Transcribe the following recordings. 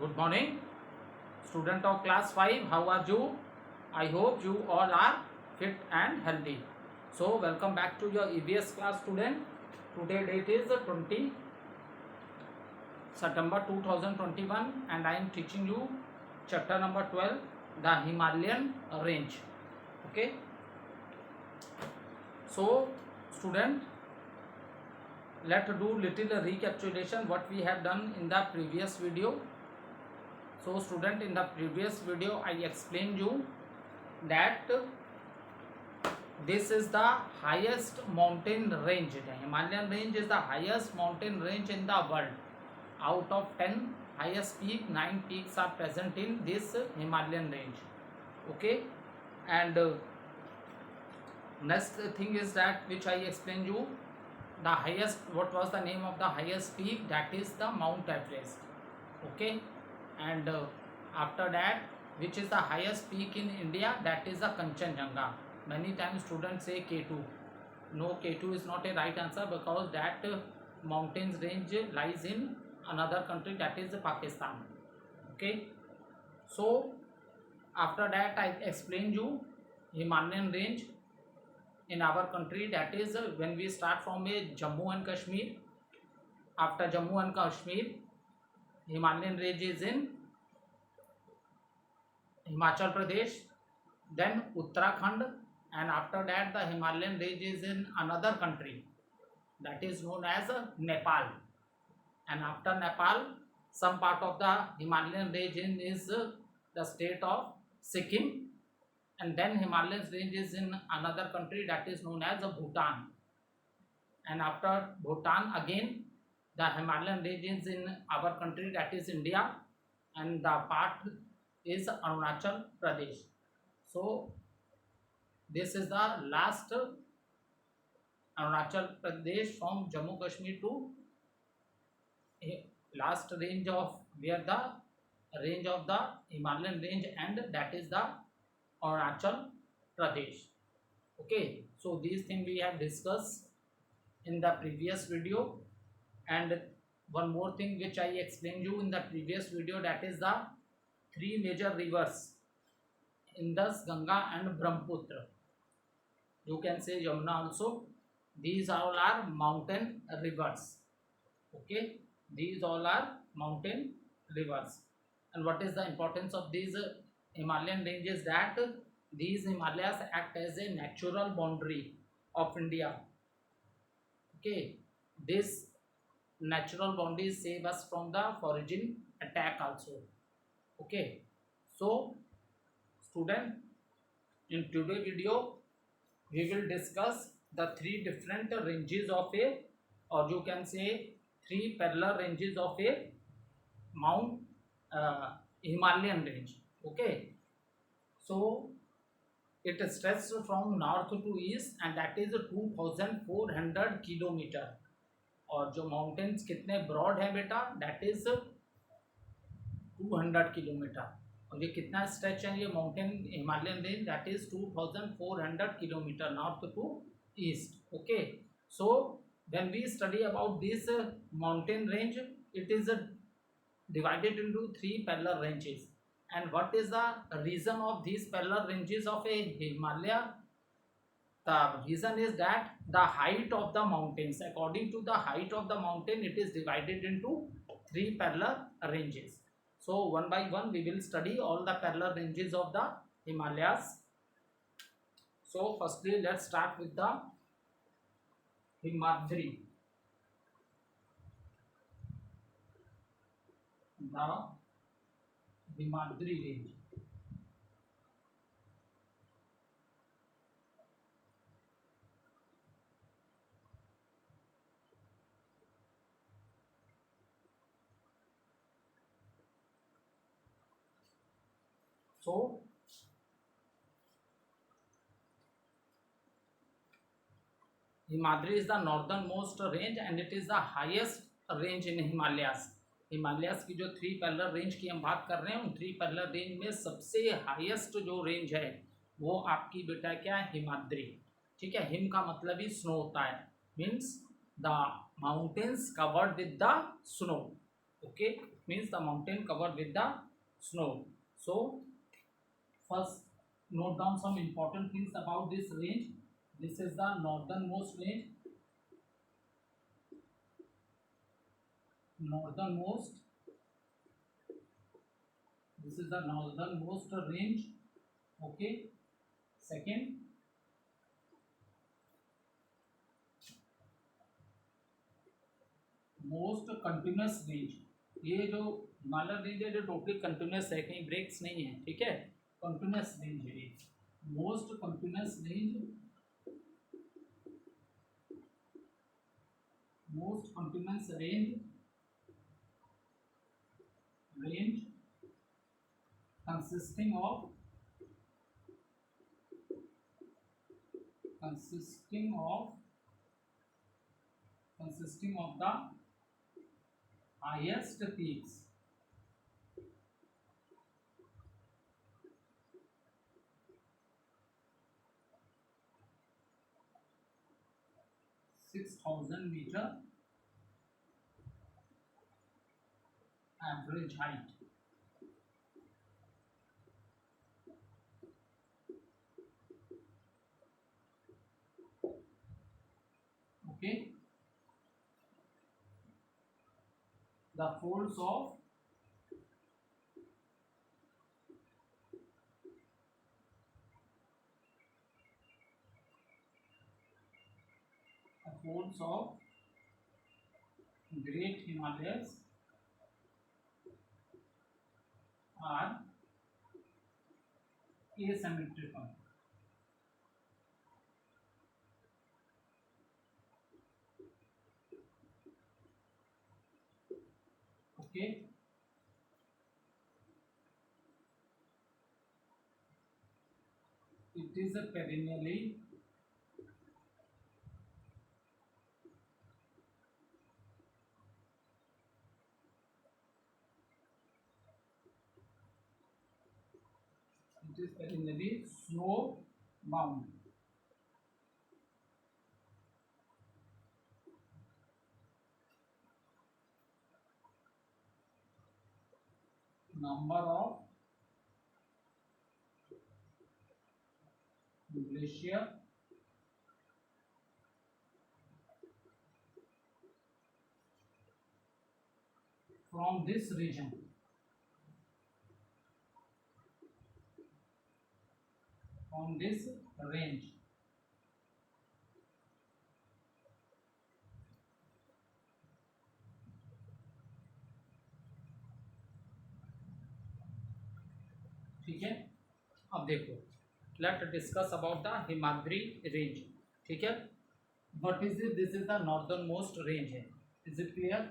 Good morning, student of class 5. How are you? I hope you all are fit and healthy. So, welcome back to your EBS class, student. Today date is 20 September 2021 and I am teaching you chapter number 12, the Himalayan range. Okay. So, student, let's do little recapitulation what we have done in the previous video. So student, in the previous video I explained you that this is the highest mountain range. The Himalayan range is the highest mountain range in the world. Out of 10 highest peak, 9 peaks are present in this Himalayan range. Okay, and next thing is that which I explained you, the highest, what was the name of the highest peak? That is the Mount Everest. Okay, and after that, which is the highest peak in India? That is the Kanchenjunga. Many times students say K2. No, K2 is not a right answer because that mountains range lies in another country, that is Pakistan. Okay, so after that I explained you Himalayan range in our country, that is when we start from a Jammu and Kashmir. After Jammu and Kashmir, Himalayan range is in Himachal Pradesh, then Uttarakhand, and after that the Himalayan range is in another country, that is known as Nepal. And after Nepal, some part of the Himalayan range is the state of Sikkim, and then Himalayan range is in another country, that is known as Bhutan. And after Bhutan again, the Himalayan range is in our country, that is India, and the part is Arunachal Pradesh. So this is the last Arunachal Pradesh from Jammu Kashmir to last range of where the range of the Himalayan range, and that is the Arunachal Pradesh. Okay, so these things we have discussed in the previous video. And one more thing which I explained you in the previous video, that is the three major rivers, Indus, Ganga and Brahmaputra. You can say Yamuna also. These all are mountain rivers. Okay, these all are mountain rivers. And what is the importance of these Himalayan ranges? That these Himalayas act as a natural boundary of India. Okay, this natural boundaries save us from the foreign attack also. Okay, so student, in today's video we will discuss the three different ranges of a, or you can say three parallel ranges of a Mount Himalayan range. Okay, so it stretches from north to east and that is 2400 kilometre. और जो mountains कितने broad है बेटा? That is 200 kilometre. और ये कितना stretch है ये mountain Himalayan range? That is 2400 kilometre north to east. Okay, so when we study about this mountain range, it is divided into three parallel ranges. And what is the reason of these parallel ranges of a Himalaya? The reason is that the height of the mountains, according to the height of the mountain, it is divided into three parallel ranges. So one by one we will study all the parallel ranges of the Himalayas. So firstly let's start with the Himadri. The Himadri range. So Himadri is the northernmost range and it is the highest range in Himalayas. Himalayas की जो three parallel range की हम बात कर रहे हैं, उन three parallel range में सबसे हाईएस्ट जो रेंज है वो आपकी बेटा क्या है? हिमाद्री. ठीक है, हिम का मतलब ही स्नो होता है, means the mountains covered with the snow. Okay, means the mountain covered with the snow. So first note down some important things about this range. This is the northernmost range. Northernmost. This is the northernmost range. Okay. Second, most continuous range. ये जो Himalaya range है जो totally continuous है, कहीं breaks नहीं है. ठीक है, कंटिन्यूस रेंज है ये. Most continuous range, most continuous range consisting of the highest peaks. (6,000 meter) average height. Okay. The folds of Great Himalayas are asymmetrical. Okay. It is a perennially snow bound. Number of glacier from this region. From this range. ठीक है, अब देखो, let discuss about the Himadri range. ठीक है, what is it? This is the northernmost range है. Is it clear?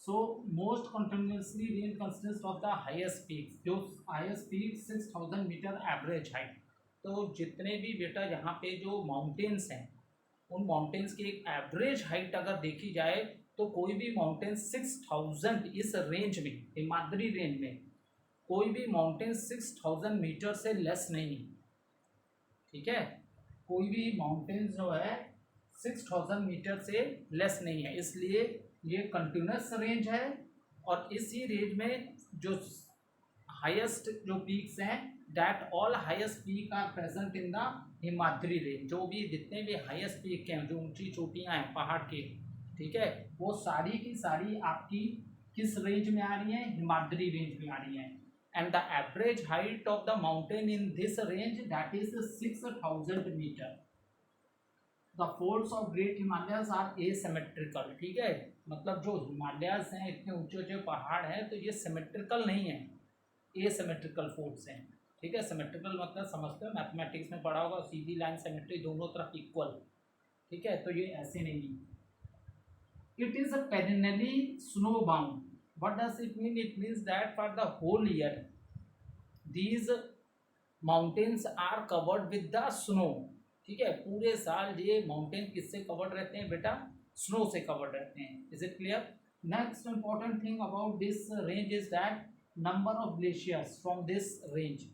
So most continuously range consist of the highest peak. जो highest peak 6,000 metre average height. तो जितने भी बेटा यहाँ पे जो माउंटेन्स हैं, उन माउंटेन्स की एक एवरेज हाइट अगर देखी जाए तो कोई भी माउंटेन 6,000 इस रेंज में, हिमाद्री रेंज में कोई भी माउंटेन 6,000 मीटर से लेस नहीं है. ठीक है, कोई भी माउंटेन जो है 6,000 मीटर से लेस नहीं है. इसलिए ये कंटिन्यूस रेंज है. और इसी रेंज में जो हाईएस्ट जो पीक्स हैं, that all highest peak are present in the Himadri range. जो भी जितने भी हाईएस्ट पीक हैं, जो ऊंची चोटियां हैं पहाड़ के, ठीक है, वो सारी की सारी आपकी किस रेंज में आ रही हैं? हिमाद्री रेंज में आ रही हैं. And the average height of the mountain in this range, that is 6,000 meter. The folds of Great Himalayas are asymmetrical. ठीक है, मतलब जो हिमालयास हैं, इतने ऊंचे ऊंचे पहाड़ हैं, तो ये सिमेट्रिकल नहीं है, एसिमेट्रिकल फोल्ड्स हैं. ठीक है, सिमेट्रिकल मतलब समझते हो, मैथमेटिक्स में पढ़ा होगा, सीधी लाइन सिमेट्री, दोनों तरफ इक्वल. ठीक है, तो ये ऐसे नहीं है. It is a perennially snowbound. What does it mean? It means that for the whole year these mountains are covered with the snow. ठीक है, पूरे साल ये माउंटेन किससे कवर्ड रहते हैं बेटा? स्नो से कवर्ड रहते हैं. Is it clear? Next important thing about this range is that number of glaciers from this range.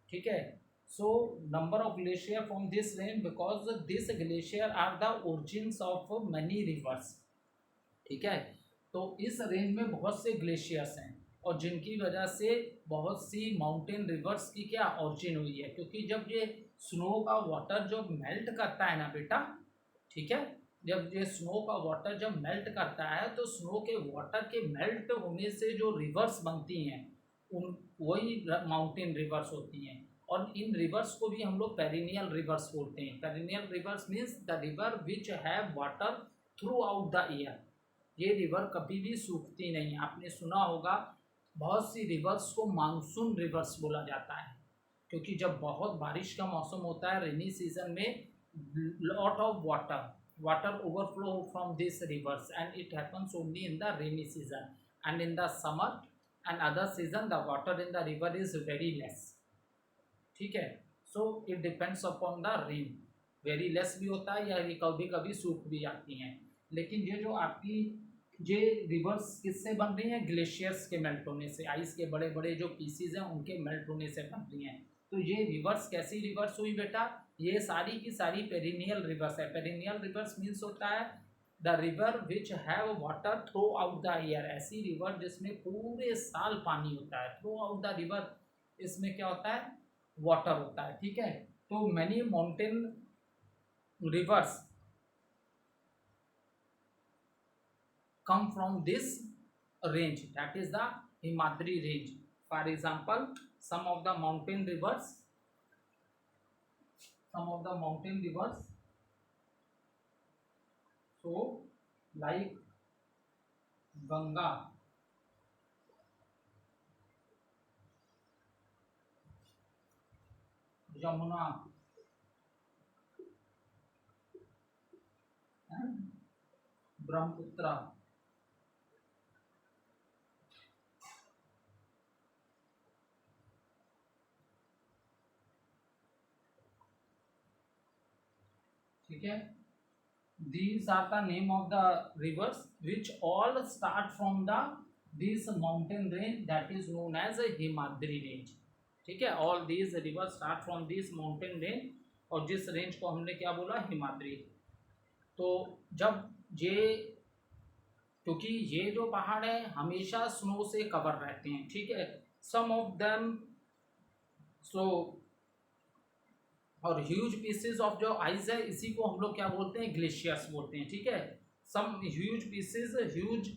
ठीक है, so number of glacier from this range, because this glacier are the origins of many rivers. ठीक है, तो इस range में बहुत से glaciers हैं. और जिनकी वजह से बहुत सी माउंटेन रिवर्स की क्या ऑरिजिन हुई है, क्योंकि जब ये स्नो का वाटर जो मेल्ट करता है ना बेटा, ठीक है, जब ये स्नो का वाटर जब मेल्ट करता है तो स्नो के वाटर के मेल्ट होने से जो रिवर्स बनती हैं उन वही माउंटेन रिवर्स होती हैं। और इन रिवर्स को भी हम लोग पेरिनियल रिवर्स बोलते हैं। Perennial rivers means the river which have water throughout the year. ये रिवर कभी भी सूखती नहीं। आपने सुना होगा बहुत सी रिवर्स को मानसून रिवर्स बोला जाता है, क्योंकि जब बहुत बारिश का मौसम होता है रेनी सीजन में, lot of water overflow from these rivers, and it happens only in the rainy season, and in the summer and other season the water in the river is very less, ठीक है। So it depends upon the rain, very less भी होता है या ये कभी कभी सूख भी जाती हैं। लेकिन ये जो आपकी ये रिवर्स किससे बन रही हैं, ग्लेशियर्स के मेल्ट होने से, आइस के बड़े बड़े जो पीसीज हैं उनके मेल्ट होने से बन रही हैं। तो ये रिवर्स कैसी रिवर्स हुई बेटा, ये सारी की सारी पेरिनियल रिवर्स है। पेरिनियल रिवर्स मीन्स होता है the river which have water throughout the year, ऐसी रिवर जिसमें पूरे साल पानी होता है। थ्रू आउट द रिवर इसमें क्या होता है, वाटर होता है, ठीक है। तो many mountain reverse come from this range, that is the Himadri range. For example, some of the mountain rivers so like Ganga, Yamuna and Brahmaputra, ठीक है। These are the name of the rivers which all start from the this mountain range that is known as a Himadri range, ठीक है। All these rivers start from this mountain range, और जिस range को हमने क्या बोला, हिमाद्री। तो जब ये, क्योंकि ये जो पहाड़ है हमेशा स्नो से कवर रहते हैं, ठीक है, सम ऑफ देम सो, और ह्यूज पीसेस ऑफ जो आइस है इसी को हम लोग क्या बोलते हैं, ग्लेशियर्स बोलते हैं, ठीक है। Some huge pieces, huge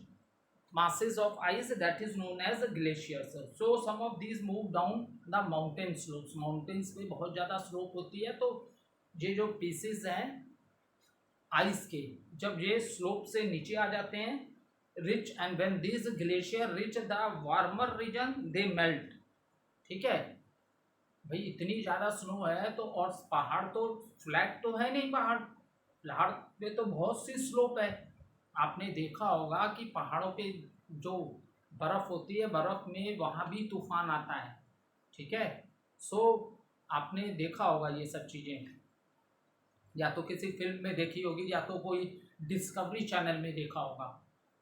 masses of ice that is known as glaciers. So some of these move down the mountain slopes. Mountains पे बहुत ज़्यादा स्लोप होती है, तो ये जो पीसेस हैं आइस के, जब ये स्लोप से नीचे आ जाते हैं, reach and when this glacier reach the warmer region they melt, ठीक है। भाई इतनी ज़्यादा स्नो है तो, और पहाड़ तो फ्लैट तो है नहीं, पहाड़ पे तो बहुत सी स्लोप है। आपने देखा होगा कि पहाड़ों पे जो बर्फ़ होती है, बर्फ़ में वहाँ भी तूफान आता है, ठीक है। सो आपने देखा होगा ये सब चीज़ें, या तो किसी फिल्म में देखी होगी या तो कोई डिस्कवरी चैनल में देखा होगा,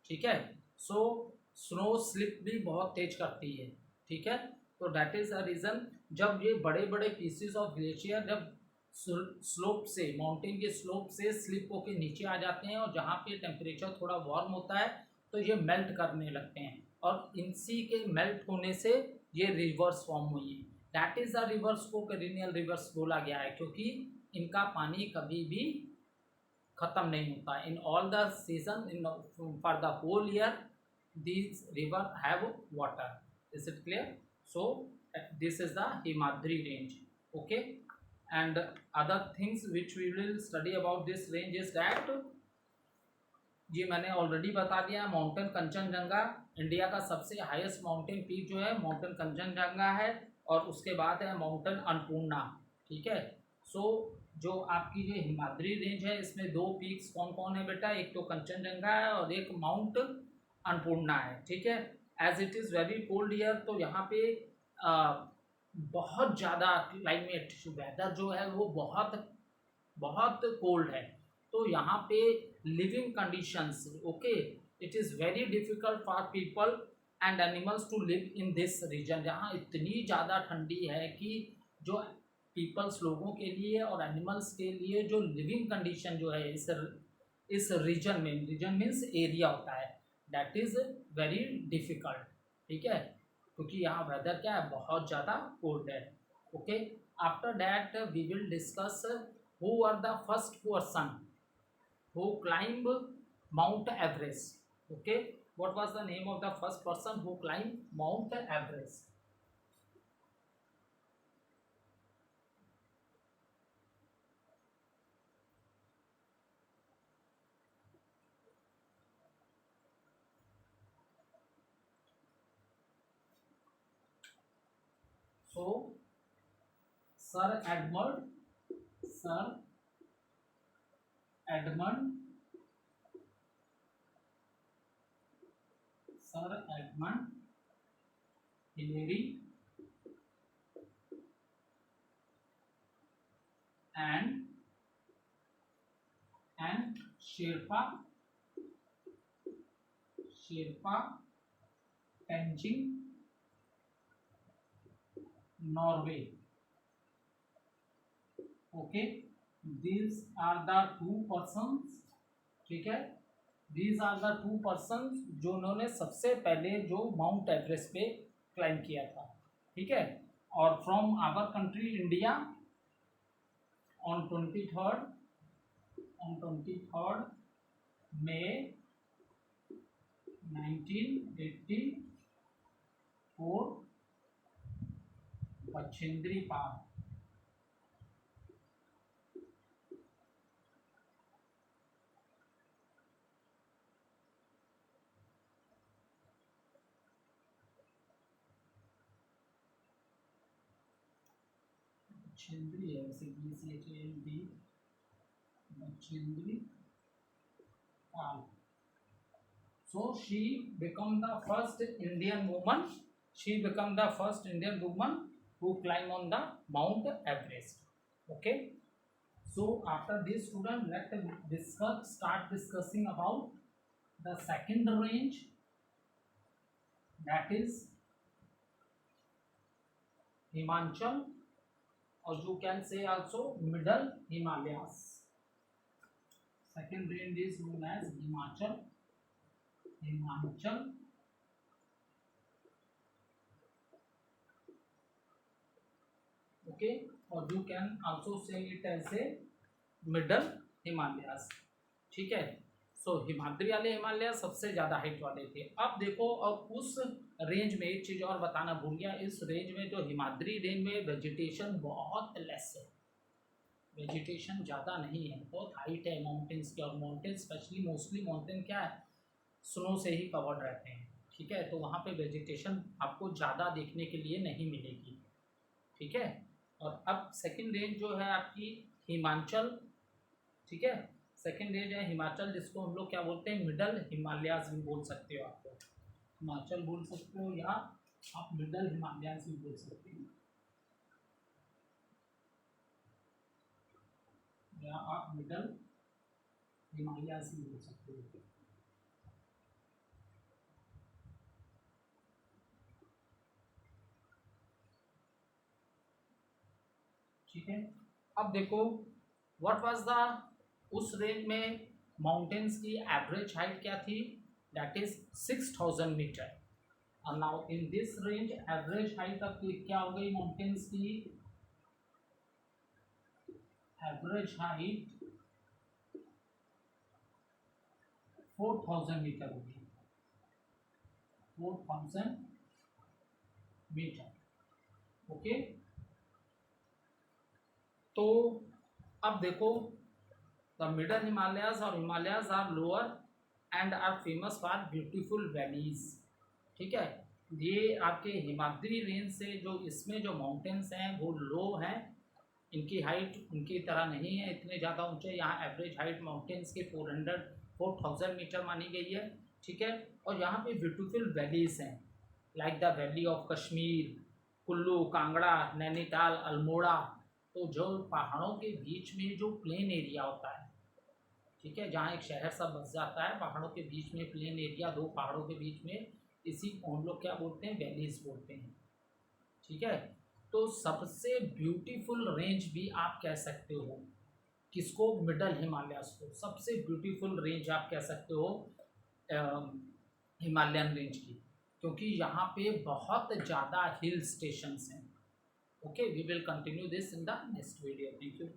ठीक है। सो स्नो स्लिप भी बहुत तेज करती है, ठीक है। तो दैट इज़ अ रीज़न, जब ये बड़े बड़े पीसेस ऑफ ग्लेशियर जब स्लोप से, माउंटेन के स्लोप से स्लिप होके नीचे आ जाते हैं, और जहाँ पे टेम्परेचर थोड़ा वार्म होता है तो ये मेल्ट करने लगते हैं, और इसी के मेल्ट होने से ये रिवर्स फॉर्म हुई है। दैट इज़ द रिवर्स को पेरिनियल रिवर्स बोला गया है, क्योंकि इनका पानी कभी भी ख़त्म नहीं होता। In all the season, in for the whole year these river have water. Is it clear? So this is the Himadri range, okay. And other things which we will study about this range is that, ये मैंने already बता दिया, mountain Kanchenjunga, India का सबसे highest mountain peak जो है mountain Kanchenjunga है, और उसके बाद है माउंटेन अन्नपूर्णा, ठीक है। सो जो आपकी जो हिमाद्री रेंज है इसमें दो पीक्स कौन कौन है बेटा, एक तो कंचनजंगा है और एक माउंट अन्नपूर्णा है, ठीक है। As it is very cold year, तो यहाँ पे बहुत ज़्यादा क्लाइमेट, वेदर जो है वो बहुत बहुत कोल्ड है, तो यहाँ पे living conditions, okay, it is very difficult for people and animals to live in this region. जहाँ इतनी ज़्यादा ठंडी है कि जो पीपल्स, लोगों के लिए और एनिमल्स के लिए जो लिविंग कंडीशन जो है इस रीजन में, रीजन मीन्स एरिया होता है, दैट इज़ वेरी डिफ़िकल्ट, ठीक है। क्योंकि यहाँ वेदर क्या है, बहुत ज़्यादा कोल्ड है. Okay, after that we will discuss who are the first person who climb Mount Everest. Okay, what was the name of the first person who climbed Mount Everest? So Sir Edmund Hillary and Sherpa Tenzing Norway. Okay, these are the two persons. ठीक है, these are the two persons जो उन्होंने सबसे पहले जो mount Everest पे climb किया था. ठीक है, और from our country India on 23rd May 1984 Bachendri Pal. Bachendri है वैसे, BCHAND Bachendri Pal. So she become the first Indian woman. She become the first Indian woman who climb on the Mount Everest. Okay. So after this, student, let's start discussing about the second range, that is Himachal, or you can say also Middle Himalayas. Second range is known as Himachal. Okay, or you can also say it as a Middle Himalayas. ठीक है, सो हिमाद्री वाले हिमालय सबसे ज़्यादा height वाले थे. अब देखो, अब उस रेंज में एक चीज़ और बताना भूल गया, इस रेंज में जो हिमाद्री रेंज में वेजिटेशन बहुत लेस है, वेजिटेशन ज़्यादा नहीं है, बहुत हाइट है माउंटेन्स की, और माउंटेन स्पेशली मोस्टली माउंटेन क्या है, स्नो से ही कवर्ड रहते हैं. ठीक है, तो वहाँ पे वेजिटेशन आपको ज़्यादा देखने के लिए नहीं मिलेगी. ठीक है, और अब सेकंड रेंज जो है आपकी हिमाचल. ठीक है, सेकंड रेंज है हिमाचल, जिसको हम लोग क्या बोलते हैं, मिडल हिमालयाज भी बोल सकते हो. आपको हिमाचल बोल सकते हो या आप मिडल हिमालयाज भी बोल सकते हो, या आप मिडल हिमालयाज भी बोल सकते हो. ठीक है, अब देखो व्हाट वाज द, उस रेंज में माउंटेन्स की एवरेज हाइट क्या थी, दैट इज 6000 मीटर. और now in this range average height अब क्या हो गई माउंटेन्स की, एवरेज हाइट 4000 मीटर होगी, 4000 मीटर. ओके, तो अब देखो, द मिडल हिमालयाज और Himalayas are lower and are famous for beautiful valleys. ठीक है, ये आपके हिमाद्री रेंज से जो इसमें जो माउंटेन्स हैं वो लो हैं, इनकी हाइट उनकी तरह नहीं है इतने ज़्यादा ऊंचे. यहाँ एवरेज हाइट माउंटेन्स के 4000 मीटर मानी गई है. ठीक है, और यहाँ पे ब्यूटीफुल वैलीज हैं, like the valley of Kashmir, Kullu, Kangra, Nainital, Almora. तो जो पहाड़ों के बीच में जो प्लेन एरिया होता है, ठीक है, जहाँ एक शहर सा बस जाता है, पहाड़ों के बीच में प्लेन एरिया, दो पहाड़ों के बीच में, इसी को हम लोग क्या बोलते हैं, वैलीज बोलते हैं. ठीक है, तो सबसे ब्यूटीफुल रेंज भी आप कह सकते हो किसको, मिडल हिमालयास को. सबसे ब्यूटीफुल रेंज आप कह सकते हो हिमालयन रेंज की, क्योंकि यहाँ पे बहुत ज़्यादा हिल स्टेशंस हैं. Okay, we will continue this in the next video. Thank you.